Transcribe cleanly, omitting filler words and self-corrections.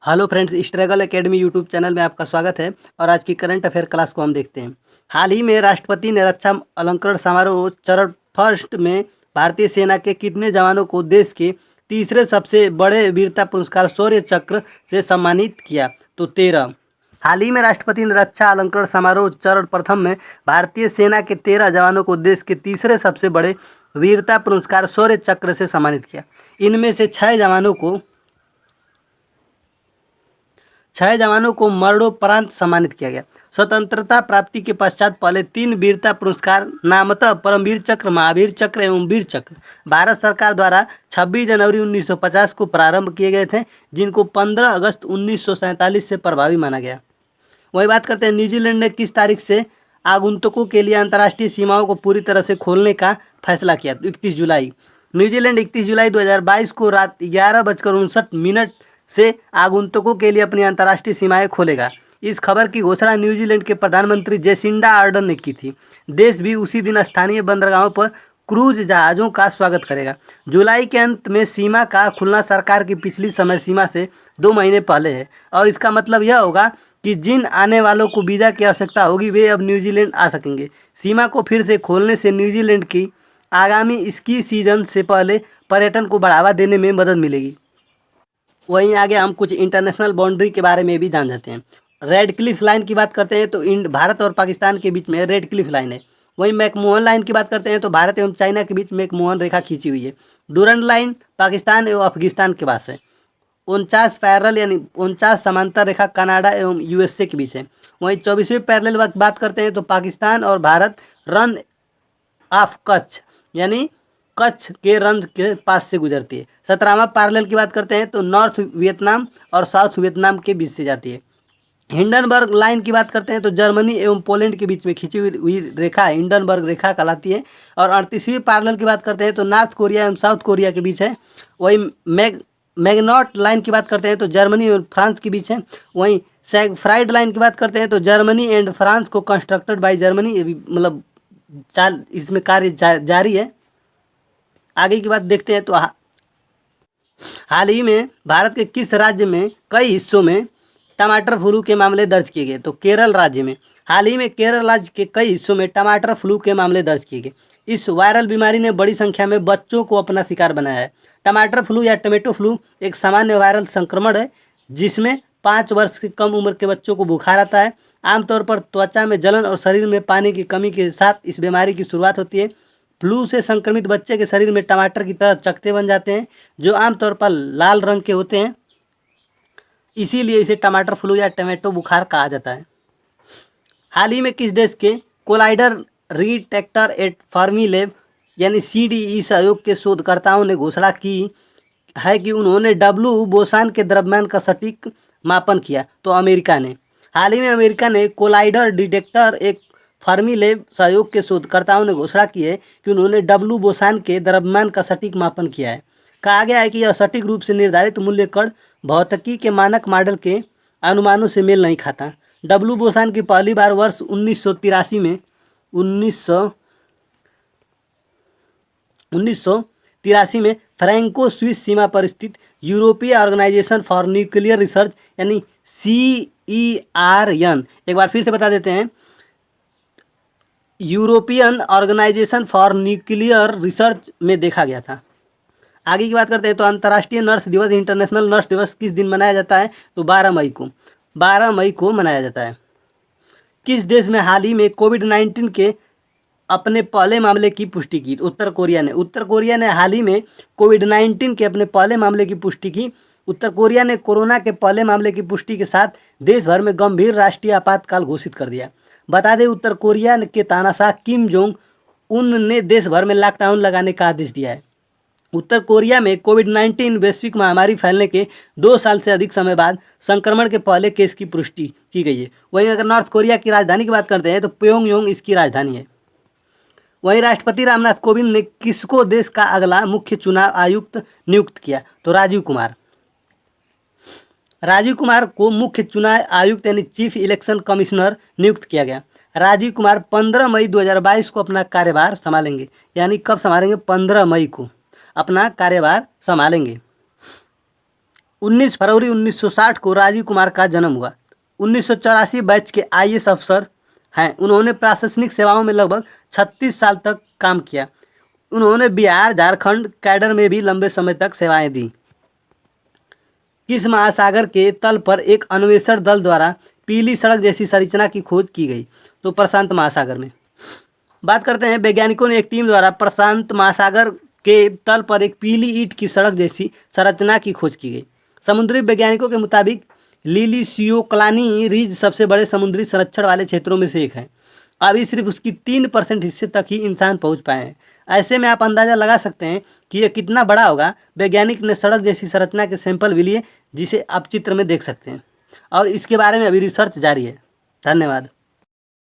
Hello friends, struggle academy YouTube channel में आपका स्वागत है। और आज की करंट अफेयर क्लास को हम देखते हैं। हाल ही में राष्ट्रपति ने रक्षा अलंकरण समारोह चरण फर्स्ट में भारतीय सेना के कितने जवानों को देश के तीसरे सबसे बड़े वीरता पुरस्कार शौर्य चक्र से सम्मानित किया? तो 13। हाल ही में राष्ट्रपति ने रक्षा अलंकरण समारोह चरण प्रथम में भारतीय सेना के 13 जवानों को देश के तीसरे सबसे बड़े वीरता पुरस्कार शौर्य चक्र से सम्मानित किया। इनमें से 6 जवानों को मरणोपरांत सम्मानित किया गया। स्वतंत्रता प्राप्ति के पश्चात पहले 3 वीरता पुरस्कार नामतः परमवीर चक्र, महावीर चक्र एवं वीर चक्र भारत सरकार द्वारा 26 जनवरी 1950 को प्रारंभ किए गए थे, जिनको 15 अगस्त 1947 से प्रभावी माना गया। वही बात करते हैं, न्यूजीलैंड ने किस तारीख से आगंतुकों के लिए अंतर्राष्ट्रीय सीमाओं को पूरी तरह से खोलने का फैसला किया? 31 जुलाई। न्यूजीलैंड 31 जुलाई 2022 को रात 11:59 से आगंतुकों के लिए अपनी अंतर्राष्ट्रीय सीमाएं खोलेगा। इस खबर की घोषणा न्यूजीलैंड के प्रधानमंत्री जेसिंडा आर्डर्न ने की थी। देश भी उसी दिन स्थानीय बंदरगाहों पर क्रूज जहाज़ों का स्वागत करेगा। जुलाई के अंत में सीमा का खुलना सरकार की पिछली समय सीमा से 2 महीने पहले है, और इसका मतलब यह होगा कि जिन आने वालों को वीज़ा की आवश्यकता होगी वे अब न्यूजीलैंड आ सकेंगे। सीमा को फिर से खोलने से न्यूजीलैंड की आगामी स्की सीजन से पहले पर्यटन को बढ़ावा देने में मदद मिलेगी। वहीं आगे हम कुछ इंटरनेशनल बाउंड्री के बारे में भी जान जाते हैं। रेड क्लिफ लाइन की बात करते हैं तो भारत और पाकिस्तान के बीच में रेड क्लिफ लाइन है। वहीं मैकमोहन लाइन की बात करते हैं तो भारत एवं चाइना के बीच मैकमोहन रेखा खींची हुई है। डूरंड लाइन पाकिस्तान एवं अफगानिस्तान के पास है। 49 पैरेलल यानी 49 समांतर रेखा कनाडा एवं यूएसए के बीच है। वहीं 24वीं पैरेलल बात करते हैं तो पाकिस्तान और भारत रन ऑफ कच्छ यानी कच्छ के रंज के पास से गुजरती है। 17वां पैरेलल की बात करते हैं तो नॉर्थ वियतनाम और साउथ वियतनाम के बीच से जाती है। हिंडनबर्ग लाइन की बात करते हैं तो जर्मनी एवं पोलैंड के बीच में खींची हुई रेखा हिंडनबर्ग रेखा कहलाती है। और 38वीं पैरेलल की बात करते हैं तो नॉर्थ कोरिया एवं साउथ कोरिया के बीच है। वहीं मैग्नॉट लाइन की बात करते हैं तो जर्मनी और फ्रांस के बीच है। वहीं सैगफ्राइड लाइन की बात करते हैं तो जर्मनी एंड फ्रांस को कंस्ट्रक्टेड बाय जर्मनी, मतलब इसमें कार्य जारी है। आगे की बात देखते हैं तो हाल ही में भारत के किस राज्य में कई हिस्सों में टमाटर फ्लू के मामले दर्ज किए गए? तो केरल राज्य में। हाल ही में केरल राज्य के कई हिस्सों में टमाटर फ्लू के मामले दर्ज किए गए। इस वायरल बीमारी ने बड़ी संख्या में बच्चों को अपना शिकार बनाया है। टमाटर फ्लू या टमेटो फ्लू एक सामान्य वायरल संक्रमण है जिसमें 5 वर्ष की कम उम्र के बच्चों को बुखार आता है। आमतौर पर त्वचा में जलन और शरीर में पानी की कमी के साथ इस बीमारी की शुरुआत होती है। फ्लू से संक्रमित बच्चे के शरीर में टमाटर की तरह चकत्ते बन जाते हैं जो आमतौर पर लाल रंग के होते हैं, इसीलिए इसे टमाटर फ्लू या टमेटो बुखार कहा जाता है। हाल ही में किस देश के कोलाइडर रिडेटेक्टर एट फर्मी लैब यानी CDE सहयोग के शोधकर्ताओं ने घोषणा की है कि उन्होंने डब्ल्यू बोसान के द्रव्यमान का सटीक मापन किया? तो अमेरिका ने। हाल ही में अमेरिका ने कोलाइडर डिटेक्टर एक फर्मी लैब सहयोग के शोधकर्ताओं ने घोषणा की है कि उन्होंने डब्ल्यू बोसान के द्रव्यमान का सटीक मापन किया है। कहा गया है कि यह सटीक रूप से निर्धारित मूल्य कण भौतिकी के मानक मॉडल के अनुमानों से मेल नहीं खाता। डब्ल्यू बोसान की पहली बार वर्ष 1983 में फ्रैंको स्विस सीमा पर स्थित यूरोपीय ऑर्गेनाइजेशन फॉर न्यूक्लियर रिसर्च यानी CERN, एक बार फिर से बता देते हैं, European organisation for nuclear research में देखा गया था। आगे की बात करते हैं तो अंतर्राष्ट्रीय नर्स दिवस, इंटरनेशनल नर्स दिवस किस दिन मनाया जाता है? तो 12 मई को मनाया जाता है। किस देश में हाल ही में कोविड-19 के अपने पहले मामले की पुष्टि की? उत्तर कोरिया ने। उत्तर कोरिया ने हाल ही में कोविड-19 के अपने पहले मामले की पुष्टि की। उत्तर कोरिया ने कोरोना के पहले मामले की पुष्टि के साथ देश भर में गंभीर राष्ट्रीय आपातकाल घोषित कर दिया। बता दें, उत्तर कोरिया के तानाशाह किम जोंग उन ने देश भर में लॉकडाउन लगाने का आदेश दिया है। उत्तर कोरिया में कोविड-19 वैश्विक महामारी फैलने के 2 साल से अधिक समय बाद संक्रमण के पहले केस की पुष्टि की गई है। वहीं अगर नॉर्थ कोरिया की राजधानी की बात करते हैं तो प्योंगयांग इसकी राजधानी है। वहीं राष्ट्रपति रामनाथ कोविंद ने किसको देश का अगला मुख्य चुनाव आयुक्त नियुक्त किया? तो राजीव कुमार। राजीव कुमार को मुख्य चुनाव आयुक्त यानी चीफ इलेक्शन कमिश्नर नियुक्त किया गया। राजीव कुमार 15 मई 2022 को अपना कार्यभार संभालेंगे। यानी कब संभालेंगे? 15 मई को अपना कार्यभार संभालेंगे। 19 फरवरी 1960 को राजीव कुमार का जन्म हुआ। 1984 बैच के आईएएस अफसर हैं। उन्होंने प्रशासनिक सेवाओं में लगभग 36 साल तक काम किया। उन्होंने बिहार झारखंड कैडर में भी लंबे समय तक सेवाएं दी। किस महासागर के तल पर एक अन्वेषण दल द्वारा पीली सड़क जैसी संरचना की खोज की गई? तो प्रशांत महासागर में। बात करते हैं, वैज्ञानिकों ने एक टीम द्वारा प्रशांत महासागर के तल पर एक पीली ईंट की सड़क जैसी संरचना की खोज की गई। समुद्री वैज्ञानिकों के मुताबिक लिलीसियोक्लानी रिज सबसे बड़े समुद्री संरक्षण वाले क्षेत्रों में से एक है। अभी सिर्फ उसकी 3% हिस्से तक ही इंसान पहुंच पाए हैं। ऐसे में आप अंदाज़ा लगा सकते हैं कि यह कितना बड़ा होगा। वैज्ञानिक ने सड़क जैसी संरचना के सैंपल भी लिए, जिसे आप चित्र में देख सकते हैं, और इसके बारे में अभी रिसर्च जारी है। धन्यवाद।